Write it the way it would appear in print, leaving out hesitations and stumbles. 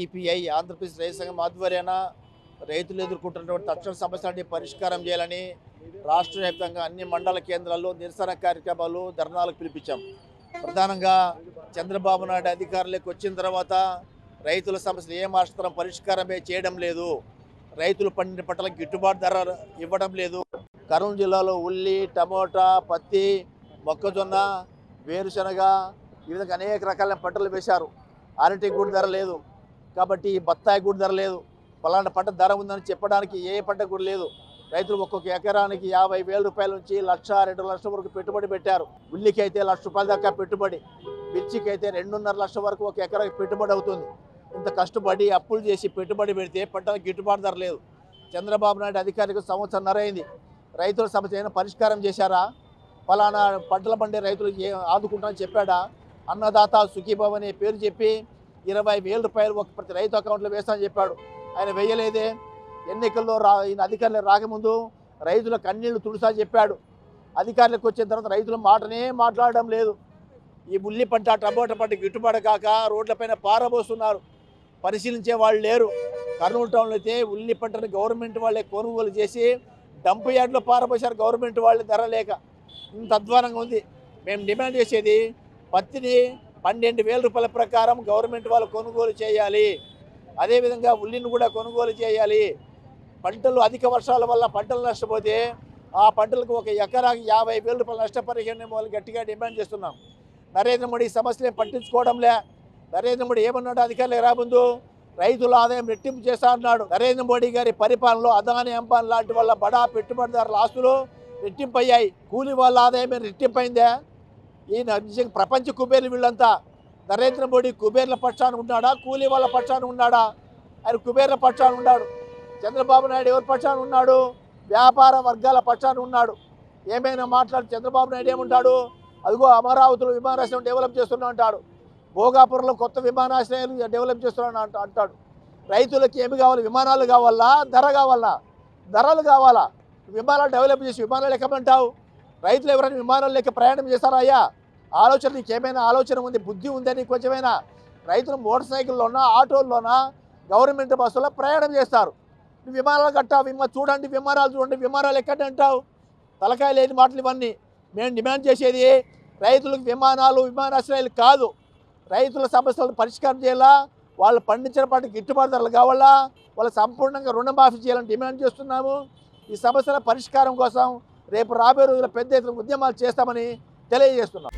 CPI Andhra Pradesh రైతు సంఘం ఆధ్వర్యాన రైతులు ఎదుర్కొంటున్నటువంటి తక్షణ సమస్యలని పరిష్కారం చేయాలని రాష్ట్ర వ్యాప్తంగా అన్ని మండల కేంద్రాల్లో నిరసన కార్యక్రమాలు ధర్నాలకు పిలిపించాం. ప్రధానంగా చంద్రబాబు నాయుడు అధికారులకు వచ్చిన తర్వాత రైతుల సమస్యలు ఏమాత్రం పరిష్కారమే చేయడం లేదు. రైతులు పండిన పంటలకు గిట్టుబాటు ధర ఇవ్వడం లేదు. కర్నూలు జిల్లాలో ఉల్లి, టమోటా, పత్తి, మొక్కజొన్న, వేరుశనగ ఈ విధంగా అనేక రకాల పంటలు వేశారు. అరటికి కూడా ధర లేదు, కాబట్టి బత్తాయి కూడా ధర లేదు. పలానా పంట ధర ఉందని చెప్పడానికి ఏ పంట కూడా లేదు. రైతులు ఒక్కొక్క ఎకరానికి 50,000 రూపాయల నుంచి 1,00,000, 2 లక్షల వరకు పెట్టుబడి పెట్టారు. ఉల్లికి అయితే 1,00,000 రూపాయల దాకా పెట్టుబడి, మిర్చికి అయితే 2.5 లక్షల వరకు ఒక ఎకరాకి పెట్టుబడి అవుతుంది. ఇంత కష్టపడి అప్పులు చేసి పెట్టుబడి పెడితే పంటలకు గిట్టుబాటు ధర లేదు. చంద్రబాబు నాయుడు అధికారికి సంవత్సరంన్నర అయింది. రైతుల సమస్య అయినా పరిష్కారం చేశారా? పలానా పంటల పండే రైతులు ఆదుకుంటామని చెప్పాడా? అన్నదాత సుఖీభవ అనే పేరు చెప్పి 20,000 రూపాయలు ఒక ప్రతి రైతు అకౌంట్లో వేస్తామని చెప్పాడు. ఆయన వేయలేదే. ఎన్నికల్లో ఈయన అధికారులు రాకముందు రైతుల కన్నీళ్లు తుడుసా చెప్పాడు. అధికారులకు వచ్చిన తర్వాత రైతుల మాటనే మాట్లాడడం లేదు. ఈ ఉల్లి పంట, టమోటా పంట గిట్టుబాటు కాక రోడ్లపైన పారబోస్తున్నారు. పరిశీలించే వాళ్ళు లేరు. కర్నూలు టౌన్లో అయితే ఉల్లి పంటను గవర్నమెంట్ వాళ్ళే కొనుగోలు చేసి డంప్ యార్డ్లో పారబోసారు. గవర్నమెంట్ వాళ్ళే ధర లేక ఇంత అధ్వానంగా ఉంది. మేము డిమాండ్ చేసేది పత్తిని 12,000 రూపాయల ప్రకారం గవర్నమెంట్ వాళ్ళు కొనుగోలు చేయాలి. అదేవిధంగా ఉల్లిని కూడా కొనుగోలు చేయాలి. పంటలు అధిక వర్షాల వల్ల పంటలు నష్టపోతే ఆ పంటలకు ఒక ఎకరాకి 50,000 రూపాయలు నష్టపరిహారం వాళ్ళు గట్టిగా డిమాండ్ చేస్తున్నాం. నరేంద్ర మోడీ సమస్యలు పట్టించుకోవడంలే. నరేంద్ర మోడీ ఏమన్నాడు అధికారులు రాముందు? రైతుల ఆదాయం రెట్టింపు చేస్తా అన్నాడు. నరేంద్ర మోడీ గారి పరిపాలనలో అదాని, అంబానీ లాంటి వాళ్ళ బడా పెట్టుబడిదారుల ఆస్తులు రెట్టింపు అయ్యాయి. కూలి వాళ్ళ ఆదాయం రెట్టింపు అయిందే. ఈ నిజంగా ప్రపంచ కుబేర్లు వీళ్ళంతా. నరేంద్ర మోడీ కుబేర్ల పక్షాన ఉన్నాడా? కూలీ వాళ్ళ పక్షాన ఉన్నాడా? ఆయన కుబేర్ల పక్షాన ఉన్నాడు. చంద్రబాబు నాయుడు ఎవరి పక్షాన ఉన్నాడు? వ్యాపార వర్గాల పక్షాన ఉన్నాడు. ఏమైనా మాట్లాడి చంద్రబాబు నాయుడు ఏమంటాడు? అదిగో అమరావతిలో విమానాశ్రయం డెవలప్ చేస్తున్నా అంటాడు. భోగాపురంలో కొత్త విమానాశ్రయాలు డెవలప్ చేస్తున్నా అంటాడు. రైతులకి ఏమి కావాలి? విమానాలు కావాలా? ధర కావాలా? ధరలు కావాలా? విమానాలు డెవలప్ చేసి విమానాలు ఎక్కమంటావు? రైతులు ఎవరైనా విమానాలు లెక్క ప్రయాణం చేస్తారా? అయ్యా, ఆలోచన నీకేమైనా ఆలోచన ఉంది, బుద్ధి ఉందని కొంచెమైనా? రైతులు మోటార్ సైకిల్లోనా, ఆటోల్లోనా, గవర్నమెంట్ బస్సులో ప్రయాణం చేస్తారు. నువ్వు విమానాలు కట్టావు. చూడండి విమానాలు, చూడండి విమానాలు ఎక్కడి అంటావు? తలకాయ లేని మాటలు ఇవన్నీ. మేము డిమాండ్ చేసేది రైతులకు విమానాలు, విమానాశ్రయాలు కాదు. రైతుల సమస్యలను పరిష్కారం చేయాలా? వాళ్ళు పండించిన పంట గిట్టుబాటు ధరలు కావాలా? వాళ్ళు సంపూర్ణంగా రుణమాఫీ చేయాలని డిమాండ్ చేస్తున్నాము. ఈ సమస్యల పరిష్కారం కోసం రేపు రాబోయే రోజుల్లో పెద్ద ఎత్తున ఉద్యమాలు చేస్తామని తెలియజేస్తున్నాం.